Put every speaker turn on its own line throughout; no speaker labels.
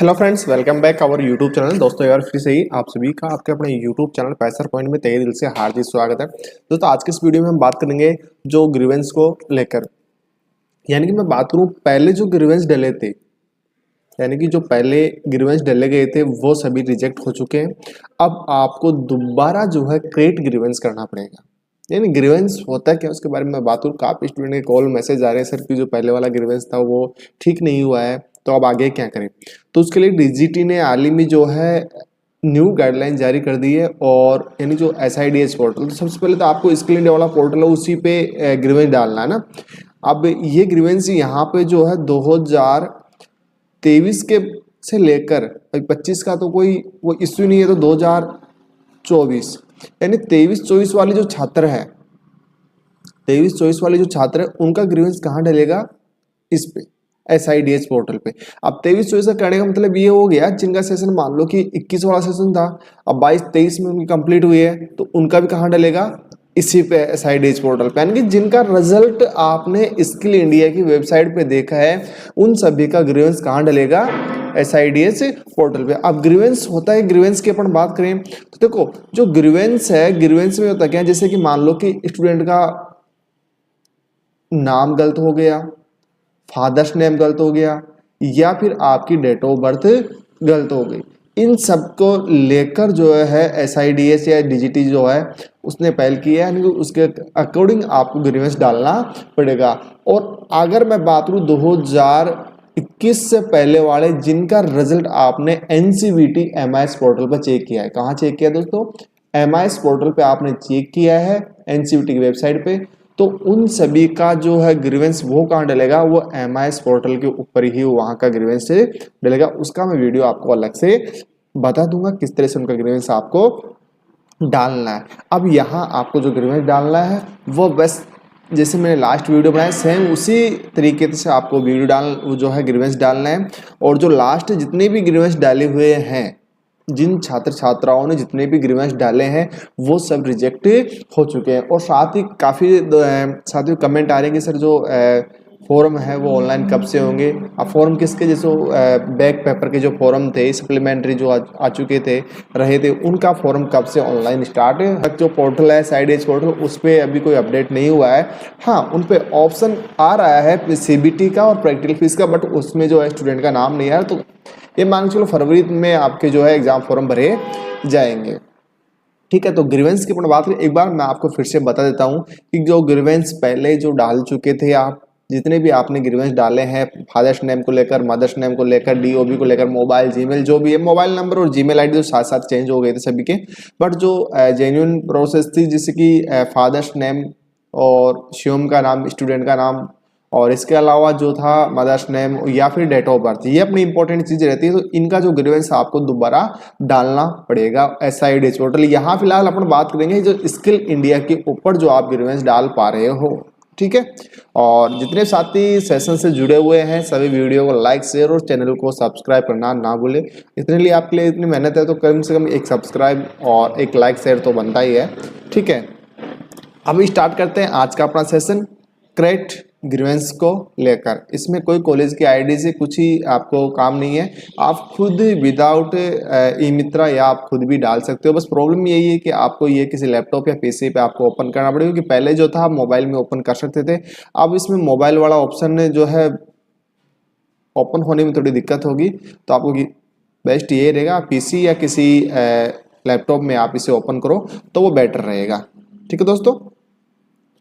Hello friends, welcome back our YouTube channel. दोस्तों यार फिर से ही आप सभी का आपके अपने यूट्यूब चैनल पैसर पॉइंट में तहे दिल से हार्दिक स्वागत है। दोस्तों आज के इस वीडियो में हम बात करेंगे जो ग्रीवेंस को लेकर, यानी कि मैं बात करूं पहले जो ग्रीवेंस डले थे, यानी कि जो पहले ग्रीवेंस डले गए थे वो सभी रिजेक्ट हो चुके हैं। अब आपको दोबारा जो है क्रिएट ग्रीवेंस करना पड़ेगा। यानी ग्रीवेंस होता है क्या, उसके बारे में मैं बात करूँ। काफ़ी स्टूडेंट के कॉल मैसेज आ रहे हैं, सर कि जो पहले वाला ग्रीवेंस था वो ठीक नहीं हुआ है, तो अब आगे क्या करें। तो उसके लिए डीजीटी ने हाल ही में जो है न्यू गाइडलाइन जारी कर दी है, और यानी जो SIDH पोर्टल, तो सबसे पहले तो आपको स्किल इंडिया वाला पोर्टल है उसी पे ग्रीवेंस डालना है ना। अब ये ग्रीवेंस यहाँ पे जो है 2023 के से लेकर 25 का तो कोई वो इश्यू नहीं है, तो 2024 यानी 23-24 वाले जो छात्र है, 23-24 वाले जो छात्र है उनका ग्रीवेंस कहाँ डलेगा, इस पे SIDH पोर्टल पे। अब 23-24 का करने का मतलब ये हो गया जिनका सेशन मान लो कि 21 वाला सेशन था, अब 22-23 में उनकी कंप्लीट हुई है, तो उनका भी कहाँ डलेगा, इसी पे SIDH पोर्टल पे। यानी कि जिनका रिजल्ट आपने स्किल इंडिया की वेबसाइट पे देखा है उन सभी का ग्रीवेंस कहाँ डलेगा, SIDH पोर्टल पे। अब ग्रीवेंस होता है, ग्रीवेंस की अपन बात करें तो देखो जो ग्रीवेंस है, ग्रीवेंस में होता क्या है, जैसे कि मान लो कि स्टूडेंट का नाम गलत हो गया, फादर्स नेम गलत हो गया, या फिर आपकी डेट ऑफ बर्थ गलत हो गई, इन सब को लेकर जो है SIDH या DGT जो है उसने पहल की है, यानी कि उसके अकॉर्डिंग आपको ग्रीवेंस डालना पड़ेगा। और अगर मैं बात करूँ 2021 से पहले वाले जिनका रिजल्ट आपने NCVT MIS पोर्टल पर चेक किया है, कहाँ चेक किया दोस्तों, MIS पोर्टल पे आपने चेक किया है, NCVT की वेबसाइट पे, तो उन सभी का जो है ग्रीवेंस वो कहाँ डलेगा, वो MIS पोर्टल के ऊपर ही वहाँ का ग्रीवेंस से डलेगा। उसका मैं वीडियो आपको अलग से बता दूंगा किस तरह से उनका ग्रीवेंस आपको डालना है। अब यहाँ आपको जो ग्रीवेंस डालना है वो बस जैसे मैंने लास्ट वीडियो बनाया सेम उसी तरीके से आपको वीडियो वो जो है ग्रीवेंस डालना है। और जो लास्ट जितने भी ग्रीवेंस डाले हुए हैं, जिन छात्र छात्राओं ने जितने भी ग्रीवेंस डाले हैं वो सब रिजेक्ट हो चुके हैं। और साथ ही काफ़ी साथियों कमेंट आ रहे हैं कि सर जो फॉर्म है वो ऑनलाइन कब से होंगे। अब फॉर्म किसके, जैसे बैक पेपर के जो फॉर्म थे सप्लीमेंट्री जो आ चुके थे उनका फॉर्म कब से ऑनलाइन स्टार्ट है। जो पोर्टल है SIDH पोर्टल उस पर अभी कोई अपडेट नहीं हुआ है। हाँ, उन पर ऑप्शन आ रहा है CBT का और प्रैक्टिकल फीस का, बट उसमें जो है स्टूडेंट का नाम नहीं आ रहा। तो ये मान के चलो फरवरी में आपके जो है एग्जाम फॉर्म भरे जाएंगे। ठीक है, तो ग्रीवेंस की बात करें, एक बार मैं आपको फिर से बता देता हूं कि जो ग्रीवेंस पहले जो डाल चुके थे आप, जितने भी आपने ग्रीवेंस डाले हैं फादर्स नेम को लेकर, मदर्स नेम को लेकर, DOB को लेकर, मोबाइल जीमेल जो भी है, मोबाइल नंबर और जीमेल आईडी तो साथ साथ चेंज हो गए थे सभी के, बट जो जेन्युइन प्रोसेस थी जैसे कि फादर्स नेम और शिवम का नाम स्टूडेंट का नाम, और इसके अलावा जो था मदर्स नेम या फिर डेट ऑफ बर्थ, ये अपनी इंपॉर्टेंट चीज़ रहती है। तो इनका जो ग्रीवेंस आपको दोबारा डालना पड़ेगा SIDH पोर्टल। यहाँ फिलहाल अपन बात करेंगे जो स्किल इंडिया के ऊपर जो आप ग्रीवेंस डाल पा रहे हो, ठीक है। और जितने साथी सेशन से जुड़े हुए हैं सभी वीडियो को लाइक शेयर और चैनल को सब्सक्राइब करना ना भूले। इतने लिए आपके लिए इतनी मेहनत है तो कम से कम एक सब्सक्राइब और एक लाइक शेयर तो बनता ही है, ठीक है। अभी स्टार्ट करते हैं आज का अपना सेशन क्रिएट ग्रीवेंस को लेकर। इसमें कोई कॉलेज की आईडी से कुछ ही आपको काम नहीं है, आप खुद विदाउट ई-मित्रा या आप खुद भी डाल सकते हो। बस प्रॉब्लम यही है कि आपको ये किसी लैपटॉप या PC पे आपको ओपन करना पड़ेगा, क्योंकि पहले जो था मोबाइल में ओपन कर सकते थे। अब इसमें मोबाइल वाला ऑप्शन जो है ओपन होने में थोड़ी दिक्कत होगी, तो आपको बेस्ट ये रहेगा PC या किसी लैपटॉप में आप इसे ओपन करो तो वो बेटर रहेगा, ठीक है दोस्तों।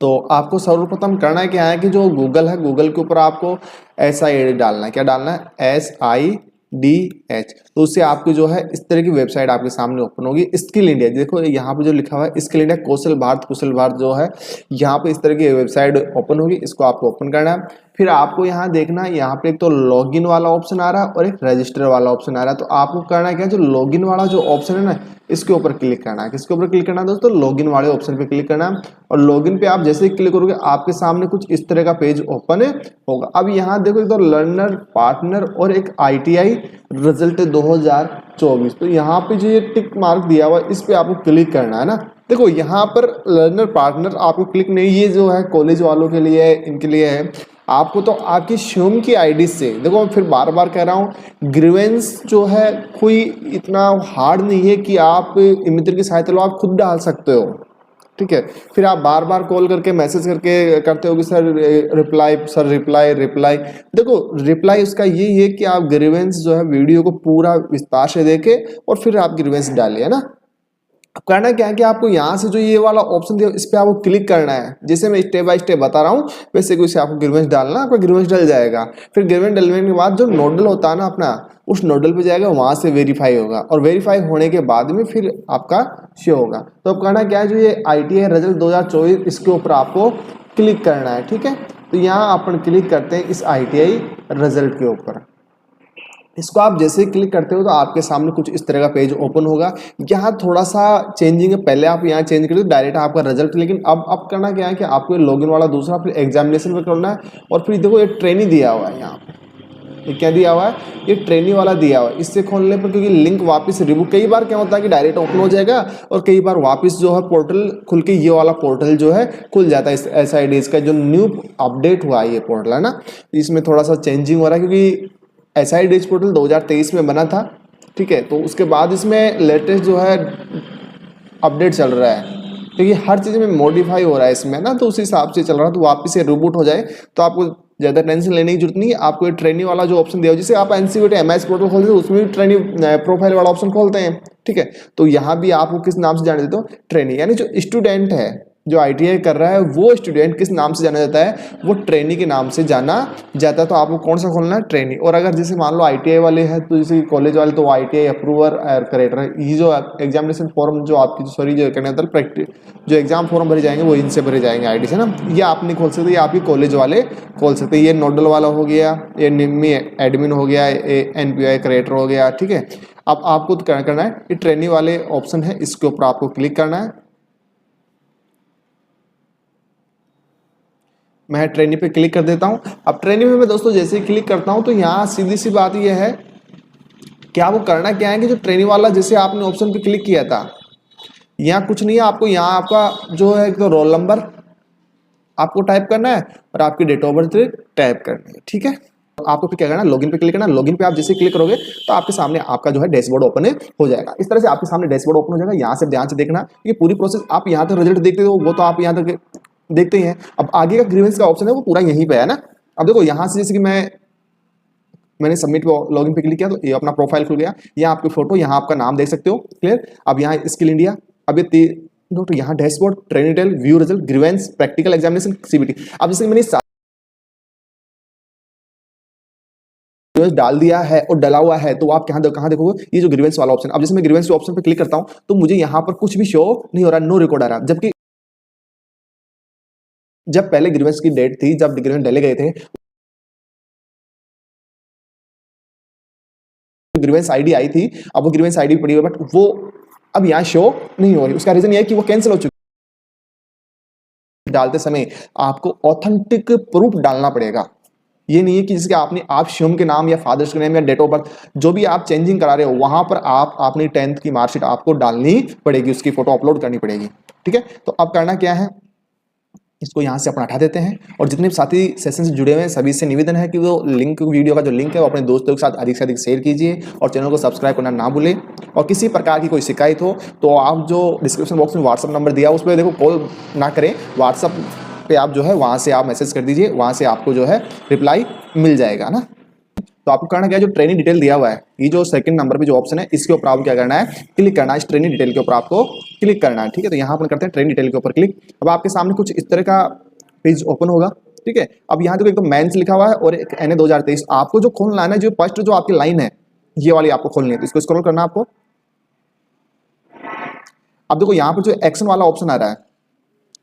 तो आपको सर्वप्रथम करना है क्या है कि जो गूगल है, गूगल के ऊपर आपको SID डालना है। क्या डालना है, SIDH। तो उससे आपकी जो है इस तरह की वेबसाइट आपके सामने ओपन होगी। स्किल इंडिया, देखो यहाँ पे जो लिखा हुआ है स्किल इंडिया कौशल भारत जो है, यहाँ पे इस तरह की वेबसाइट ओपन होगी। इसको आपको ओपन करना है। फिर आपको यहाँ देखना है, यहाँ पे एक तो लॉगिन वाला ऑप्शन आ रहा है और एक रजिस्टर वाला ऑप्शन आ रहा है। तो आपको करना है क्या, जो लॉगिन वाला जो ऑप्शन है ना, इसके ऊपर क्लिक करना है। किसके ऊपर क्लिक करना है दोस्तों, लॉगिन वाले ऑप्शन पे क्लिक करना है। और लॉगिन पे आप जैसे ही क्लिक करोगे आपके सामने कुछ इस तरह का पेज ओपन होगा। अब यहाँ देखो एक तो लर्नर पार्टनर और एक ITI रिजल्ट 2024। तो यहाँ पे जो ये टिक मार्क दिया हुआ है इस पे आपको क्लिक करना है ना। देखो यहाँ पर लर्नर पार्टनर आपको क्लिक नहीं, ये जो है कॉलेज वालों के लिए है, इनके लिए है। आपको तो आपकी श्योम की आईडी से, देखो मैं फिर बार बार कह रहा हूँ, ग्रीवेंस जो है कोई इतना हार्ड नहीं है कि आप मित्र की सहायता लो, आप खुद डाल सकते हो, ठीक है। फिर आप बार बार कॉल करके मैसेज करके करते हो कि sir reply, sir reply reply. देखो रिप्लाई उसका यही है कि आप ग्रीवेंस जो है वीडियो को पूरा विस्तार से देखे और फिर आप ग्रीवेंस डालिए, है ना। अब करना क्या है कि आपको यहाँ से जो ये वाला ऑप्शन दिया इस पर आपको क्लिक करना है। जैसे मैं स्टेप बाय स्टेप बता रहा हूँ वैसे कोई से आपको ग्रीवेंस डालना, आपका ग्रीवेंस डल जाएगा। फिर ग्रीवेंस डलने के बाद जो नोडल होता है ना अपना, उस नोडल पे जाएगा, वहां से वेरीफाई होगा और वेरीफाई होने के बाद में फिर आपका शो होगा। तो अब करना क्या है, जो ये ITI रिजल्ट 2024 इसके ऊपर आपको क्लिक करना है, ठीक है। तो यहाँ अपन क्लिक करते हैं इस ITI रिजल्ट के ऊपर। इसको आप जैसे ही क्लिक करते हो तो आपके सामने कुछ इस तरह का पेज ओपन होगा। यहाँ थोड़ा सा चेंजिंग है, पहले आप यहाँ चेंज करिए डायरेक्ट आपका रिजल्ट, लेकिन अब करना क्या है कि आपको ये लॉगिन वाला दूसरा, फिर एग्जामिनेशन पे करना है और फिर देखो ये ट्रेनिंग दिया हुआ है यहाँ पे। ये क्या दिया हुआ है, ये ट्रेनिंग वाला दिया हुआ है। इससे खोलने पर क्योंकि लिंक वापस रिमूव, कई बार क्या होता है कि डायरेक्ट ओपन हो जाएगा और कई बार वापस जो है पोर्टल खुल के ये वाला पोर्टल जो है खुल जाता है। इस SIDS का जो न्यू अपडेट हुआ है ये पोर्टल, है ना, इसमें थोड़ा सा चेंजिंग हो रहा है क्योंकि SIDS पोर्टल 2023 में बना था, ठीक है। तो उसके बाद इसमें लेटेस्ट जो है अपडेट चल रहा है, क्योंकि हर चीज़ में मॉडिफाई हो रहा है इसमें ना, तो उस हिसाब से चल रहा है। तो वापस से रिबूट हो जाए तो आपको ज़्यादा टेंशन लेने की जरूरत नहीं है। आपको ये ट्रेनिंग वाला जो ऑप्शन दिया हो, जैसे आप NCVT MS पोर्टल खोलते हो उसमें भी ट्रेनिंग प्रोफाइल वाला ऑप्शन खोलते हैं, ठीक है। तो यहाँ भी आपको किस नाम से जाने देते हो, ट्रेनिंग, यानी जो स्टूडेंट है जो ITI कर रहा है वो स्टूडेंट किस नाम से जाना जाता है, वो ट्रेनी के नाम से जाना जाता है। तो आपको कौन सा खोलना है, ट्रेनी। और अगर जैसे मान लो ITI वाले हैं तो जैसे कॉलेज वाले तो ITI अप्रूवर क्रेडिटर, ये जो एग्जामिनेशन फॉर्म जो आपकी सॉरी जो कहने होता है प्रैक्टिस, जो एग्जाम फॉर्म भरे जाएंगे वो इनसे भरे जाएंगे ID से ना। ये आप नहीं खोल सकते, ये आपकी कॉलेज वाले खोल सकते हैं। ये नोडल वाला हो गया, ये निम्मी एडमिन हो गया, ये NPI क्रेडिटर हो गया, ठीक है। अब आपको क्या करना है, ये ट्रेनी वाले ऑप्शन है इसके ऊपर आपको क्लिक करना है। मैं ट्रेनी पे क्लिक कर देता हूं। अब ट्रेनी में मैं दोस्तों जैसे ही क्लिक करता हूं तो यहाँ सीधी सी बात यह है कि आपको करना क्या है कि जो ट्रेनी वाला जैसे आपने ऑप्शन पे क्लिक किया था, यहाँ कुछ नहीं है, आपको यहाँ आपका जो है तो रोल नंबर आपको टाइप करना है और आपकी डेट ऑफ बर्थ टाइप करनी है, ठीक है। आपको फिर क्या करना है, लॉगिन पे क्लिक करना। लॉगिन पे आप जैसे क्लिक करोगे तो आपके सामने आपका जो है डैशबोर्ड ओपन हो जाएगा। इस तरह से आपके सामने डैशबोर्ड ओपन हो जाएगा। यहाँ से ध्यान से देखना, ये पूरी प्रोसेस आप यहाँ तक रिजल्ट देखते हो वो तो आप यहाँ तक देखते ही हैं। अब आगे का ग्रीवेंस का ऑप्शन है वो पूरा यहीं पे है ना। अब देखो यहाँ से जैसे कि मैंने सबमिट लॉगिन पे क्लिक किया तो ये अपना प्रोफाइल खुल गया। यहाँ आपकी फोटो, यहाँ आपका नाम देख सकते हो, क्लियर। अब यहाँ स्किल इंडिया, अब ये तो यहाँ dashboard, training detail, view result, grievance, practical examination, CBT। अब जैसे मैंने डाल दिया है और डला हुआ है तो आप कहाँ देखोगे, ये जो ग्रीवेंस वाला ऑप्शन। अब जैसे मैं ग्रीवेंस ऑप्शन पे क्लिक करता हूँ तो मुझे यहाँ पर कुछ भी शो नहीं हो रहा, नो रिकॉर्ड आ रहा। जबकि जब पहले ग्रीवेंस की डेट थी, जब ग्रीवेंस डले गए थे, ग्रीवेंस ID आई थी, अब वो ग्रीवेंस ID पड़ी हुई है, बट वो अब यहाँ शो नहीं हो रही। उसका रीजन ये है कि वो कैंसिल हो चुकी है। डालते समय आपको ऑथेंटिक प्रूफ डालना पड़ेगा। ये नहीं है कि जिसके आपने आप शिवम के नाम या फादर्स के नाम या डेट ऑफ बर्थ जो भी आप चेंजिंग करा रहे हो वहां पर आप अपनी 10th की मार्कशीट आपको डालनी पड़ेगी, उसकी फोटो अपलोड करनी पड़ेगी, ठीक है। तो अब करना क्या है, इसको यहाँ से अपना हटा देते हैं और जितने भी साथी सेशन से जुड़े हुए हैं सभी से निवेदन है कि वो लिंक, वीडियो का जो लिंक है वो अपने दोस्तों के साथ अधिक से अधिक शेयर कीजिए और चैनल को सब्सक्राइब करना ना भूलें। और किसी प्रकार की कोई शिकायत हो तो आप जो डिस्क्रिप्शन बॉक्स में व्हाट्सअप नंबर दिया उस पर देखो कॉल ना करें, व्हाट्सअप पे आप जो है वहाँ से आप मैसेज कर दीजिए, वहाँ से आपको जो है रिप्लाई मिल जाएगा ना। तो आपको करना क्या है, जो ट्रेनिंग डिटेल दिया हुआ है, ये जो सेकंड नंबर पे जो ऑप्शन है इसके ऊपर आपको क्या करना है, क्लिक करना है। इस ट्रेनिंग डिटेल के ऊपर आपको क्लिक करना है, ठीक है। तो यहाँ पर करते हैं ट्रेनिंग डिटेल के ऊपर क्लिक। अब आपके सामने कुछ इस तरह का पेज ओपन होगा, ठीक है। अब यहाँ देखो एक तो मेंस लिखा हुआ है और एक NA 2023। आपको जो खोलना है ना, जो फर्स्ट जो आपकी लाइन है ये वाली आपको खोलनी है, तो इसको स्क्रॉल करना है आपको। अब देखो यहाँ पर जो एक्शन वाला ऑप्शन आ रहा है,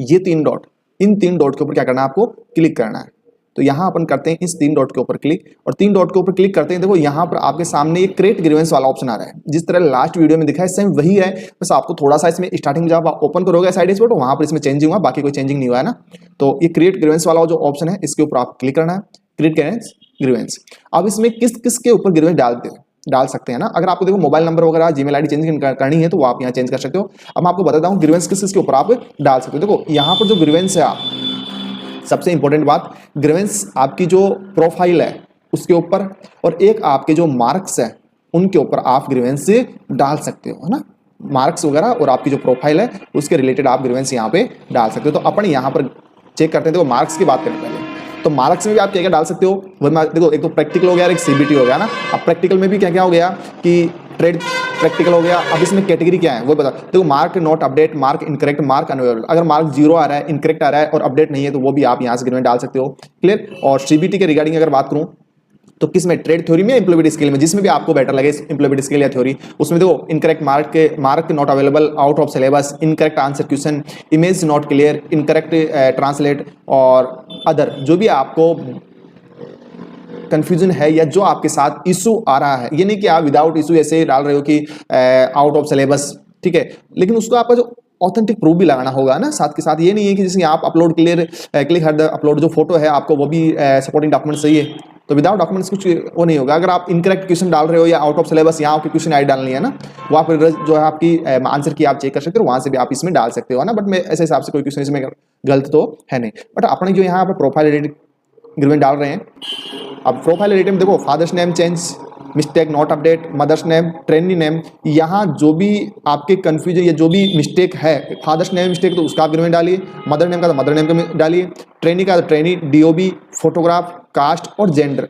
ये 3 डॉट, इन 3 डॉट के ऊपर क्या करना है, आपको क्लिक करना है। तो यहाँ अपन करते हैं इस 3 डॉट के ऊपर क्लिक और 3 डॉट के ऊपर क्लिक करते हैं। देखो यहाँ पर आपके सामने एक क्रिएट ग्रीवेंस वाला ऑप्शन आ रहा है, जिस तरह लास्ट वीडियो में दिखा है सेम वही है, बस आपको थोड़ा सा इसमें स्टार्टिंग में जब आप ओपन करोगे SIDS तो वहाँ पर इसमें चेंजिंग हुआ, बाकी कोई चेंजिंग नहीं हुआ है ना। तो ये क्रिएट ग्रीवेंस वाला जो ऑप्शन है इसके ऊपर आप क्लिक करना है, क्रिएट ग्रीवेंस। अब इसमें किस किस के ऊपर ग्रीवेंस डाल सकते हैं ना। अगर आपको देखो मोबाइल नंबर वगैरह जीमेल ID चेंज करनी है तो वो आप यहाँ चेंज कर सकते हो। अब मैं आपको बताता हूँ ग्रीवेंस किस किस के ऊपर आप डाल सकते हो। देखो यहाँ पर जो ग्रीवेंस है आप सबसे इंपॉर्टेंट बात, ग्रीवेंस आपकी जो प्रोफाइल है उसके ऊपर और एक आपके जो मार्क्स है उनके ऊपर आप ग्रीवेंस डाल सकते हो, है ना। मार्क्स वगैरह और आपकी जो प्रोफाइल है उसके रिलेटेड आप ग्रीवेंस यहाँ पे डाल सकते हो। तो अपन यहाँ पर चेक करते हैं, तो मार्क्स की बात करें पहले। तो मार्क्स में भी आप क्या क्या डाल सकते हो, वो देखो, एक तो प्रैक्टिकल हो गया और एक सीबीटी हो गया ना। अब प्रैक्टिकल में भी क्या क्या हो गया कि ट्रेड प्रैक्टिकल हो गया। अब इसमें कैटेगरी क्या है वो बता। देखो, mark not update, mark incorrect, mark unavailable. अगर मार्क 0 आ रहा है, इनकरेक्ट आ रहा है और अपडेट नहीं है तो वो भी आप यहाँ से ग्रीवेंस डाल सकते हो। क्लियर। और सीबीटी के रिगार्डिंग अगर बात करूँ तो किस में, ट्रेड थ्योरी में या एम्प्लॉयबिलिटी स्केल में, जिसमें भी आपको बेटर लगे, एम्प्लॉयबिलिटी स्केल या थ्योरी। उसमें देखो, incorrect mark not available, out of syllabus, incorrect answer question, image not clear, incorrect translate और अदर, जो भी आपको कंफ्यूजन है या जो आपके साथ इशू आ रहा है। ये नहीं कि आप विदाउट इशू ऐसे डाल रहे हो कि आउट ऑफ सिलेबस, ठीक है, लेकिन उसको आपका जो ऑथेंटिक प्रूफ भी लगाना होगा ना साथ के साथ। ये नहीं है कि जैसे आप upload click her the upload जो फोटो है आपको वो भी सपोर्टिंग डॉक्यूमेंट चाहिए, तो विदाउट डॉक्यूमेंट्स कुछ वो नहीं होगा। अगर आप इनकरेक्ट क्वेश्चन डाल रहे हो या आउट ऑफ सिलेबस, यहाँ आपकी क्वेश्चन आई डालनी है ना, वो आप जो है आपकी आंसर की आप चेक कर सकते हो, वहां से भी आप इसमें डाल सकते हो ना। बट मैं ऐसे हिसाब से कोई क्वेश्चन इसमें गलत तो है नहीं। बट अपने जो यहाँ पर प्रोफाइल रिलेटेड ग्रीवेंस डाल रहे हैं, अब प्रोफाइल रिलेटेड में देखो, father's name change, mistake not update, mother's name, trainee name, यहाँ जो भी आपके कंफ्यूजन या जो भी मिस्टेक है, फादर्स नेम मिस्टेक तो उसका आप ग्रीवेंस डालिए, मदर नेम का तो मदर नेम का डालिए, ट्रेनी का तो ट्रेनी, डीओबी, फोटोग्राफ, कास्ट और जेंडर।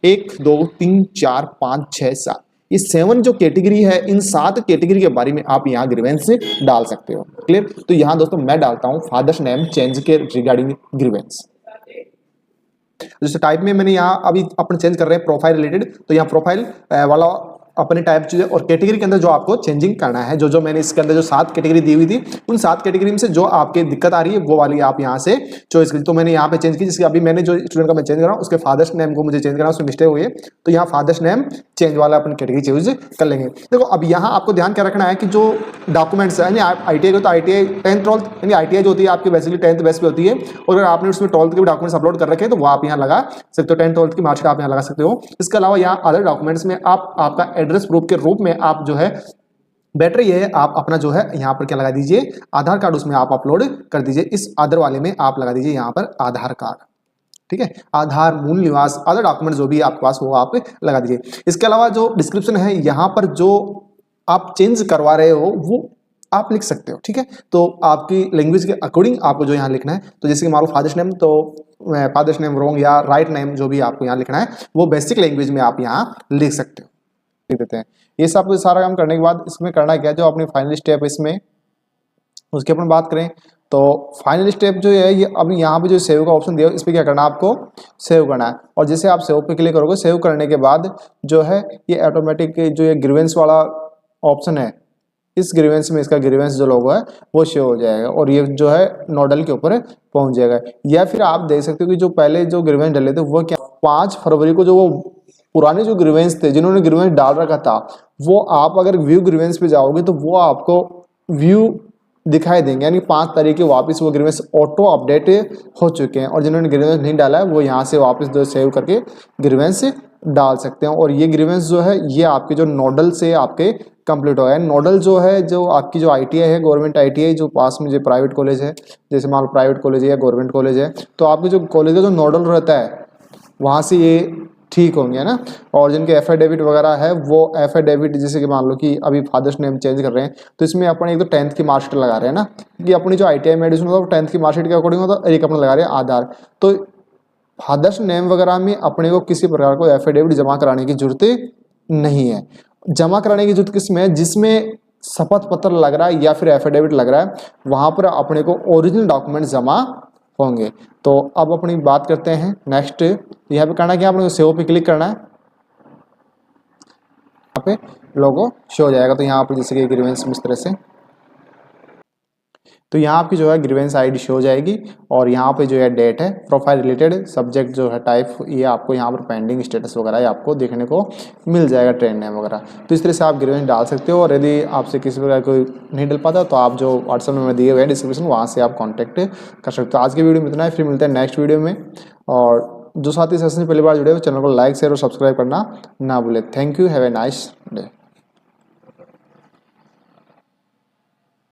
1 2 3 4 5 6 7 ये 7 जो कैटेगरी है, इन 7 कैटेगरी के बारे में आप यहाँ ग्रीवेंस डाल सकते हो। क्लियर। तो यहाँ दोस्तों मैं डालता हूँ फादर्स नेम चेंज के रिगार्डिंग ग्रीवेंस। जैसे टाइप में मैंने यहाँ अभी अपन चेंज कर रहे हैं प्रोफाइल रिलेटेड, तो यहाँ प्रोफाइल वाला अपने टाइप चीजें और कैटेगरी के अंदर जो आपको चेंजिंग करना है, जो मैंने इसके अंदर जो 7 कैटेगरी दी हुई थी, उन 7 कैटेगरी में से जो आपके दिक्कत आ रही है वो वाली आप यहाँ से चॉइस करिए। तो मैंने यहाँ पे चेंज की, जिसकी अभी मैंने जो स्टूडेंट का मैं चेंज कर रहा हूँ उसके फादर्स नेम को मुझे चेंज करना, उसमें मिस्टेक हुई है, तो यहाँ फादर्स नेम चेंज वाला अपन कैटेगरी चूज कर लेंगे। देखो, अब यहाँ आपको ध्यान क्या रखना है कि जो डॉक्यूमेंट्स है, ITI को तो ITI 10th 12th यानी ITI जो होती है आपकी बेसिकली 10th बेस पे होती है, और अगर आपने उसमें 12th के भी डॉक्यूमेंट्स अपलोड कर रखे हैं तो वो आप यहाँ लगा सकते हो, 10th 12th की मार्कशीट आप यहाँ लगा सकते हो। इसके अलावा यहाँ अदर डॉक्यूमेंट्स में आप आपका एड्रेस प्रूफ के रूप में आप जो है बेटर ये है, आप अपना जो है यहाँ पर क्या लगा दीजिए, आधार कार्ड उसमें आप अपलोड कर दीजिए। इस अदर वाले में आप लगा दीजिए यहाँ पर आधार कार्ड, ठीक है, आधार, मूल निवास, अदर डॉक्यूमेंट जो भी आपके पास हो आप लगा दीजिए। इसके अलावा जो डिस्क्रिप्शन है यहाँ पर जो आप चेंज करवा रहे हो वो आप लिख सकते हो, ठीक है। तो आपकी लैंग्वेज के अकॉर्डिंग आपको जो यहाँ लिखना है, तो जैसे कि मान लो फादर्स नेम, तो फादर्स नेम रॉन्ग या राइट नेम जो भी आपको यहाँ लिखना है वो बेसिक लैंग्वेज में आप यहाँ लिख सकते हो, लिख देते हैं। ये सब सारा काम करने के बाद इसमें करना क्या, जो अपनी फाइनल स्टेप इसमें उसकी अपन बात करें तो फाइनल स्टेप जो है ये अब यहाँ पे जो सेव का ऑप्शन दिया है इस पर क्या करना है, आपको सेव करना है। और जैसे आप सेव पे क्लिक करोगे, सेव करने के बाद जो है ये ऑटोमेटिक जो ये ग्रीवेंस वाला ऑप्शन है, इस ग्रीवेंस में इसका ग्रीवेंस जो लोगो है वो शो हो जाएगा और ये जो है नोडल के ऊपर पहुंच जाएगा। या फिर आप देख सकते हो कि जो पहले जो ग्रीवेंस डले थे वो क्या 5 फरवरी को जो वो पुराने जो ग्रीवेंस थे जिन्होंने ग्रीवेंस डाल रखा था, वो आप अगर व्यू ग्रीवेंस पे जाओगे तो वो आपको व्यू दिखाई देंगे, यानी 5 तारीख के वापस वो ग्रीवेंस ऑटो अपडेट हो चुके हैं। और जिन्होंने ग्रीवेंस नहीं डाला है वो यहाँ से वापस जो सेव करके ग्रीवेंस डाल सकते हैं। और ये ग्रीवेंस जो है ये आपके जो नोडल से आपके कंप्लीट हो गया। नोडल जो है जो आपकी जो ITI है, गवर्नमेंट ITI जो पास में जो प्राइवेट कॉलेज है, जैसे मान लो प्राइवेट कॉलेज है या गवर्नमेंट कॉलेज है, तो आपके जो कॉलेज का जो नोडल रहता है वहाँ से ये ठीक होंगे, है ना। और जिनके एफिडेविट वगैरह है वो एफिडेविट, जैसे कि मान लो कि अभी फादर्स नेम चेंज कर रहे हैं तो इसमें अपन एक तो 10th की मार्कशीट लगा रहे हैं ना, कि अपनी जो ITI मेडिसिन होता है वो 10th की मार्कशीट के अकॉर्डिंग होता है, एक अपना लगा रहे हैं आधार। तो फादर्स नेम वगैरह में अपने को किसी प्रकार को एफिडेविट जमा कराने की जरूरत नहीं है। जमा कराने की जरूरत किसमें है, जिसमें शपथ पत्र लग रहा है या फिर एफिडेविट लग रहा है, वहां पर अपने को ओरिजिनल डॉक्यूमेंट जमा होंगे। तो अब अपनी बात करते हैं नेक्स्ट, यहाँ पे करना क्या, अपने को सेव पे क्लिक करना है, यहाँ पे लोगो शो हो जाएगा। तो यहाँ पर जैसे कि ग्रीवेंस इस तरह से, तो यहाँ आपकी जो है ग्रीवेंस ID शो हो जाएगी और यहाँ पे जो है डेट है, प्रोफाइल रिलेटेड, सब्जेक्ट जो है टाइप, ये आपको यहाँ पर पेंडिंग स्टेटस वगैरह आपको देखने को मिल जाएगा, ट्रेंड नेम वगैरह। तो इस तरह से आप ग्रीवेंस डाल सकते हो। और यदि आपसे किसी प्रकार कोई नहीं डल पाता तो आप जो व्हाट्सएप में दिए हुए हैं डिस्क्रिप्शन, वहाँ से आप कॉन्टैक्ट कर सकते हो। आज की वीडियो में इतना है, फिर मिलते हैं नेक्स्ट वीडियो में। और जो साथी सेशन से पहली बार जुड़े हो चैनल को लाइक शेयर और सब्सक्राइब करना ना भूले। Thank you, have a nice day.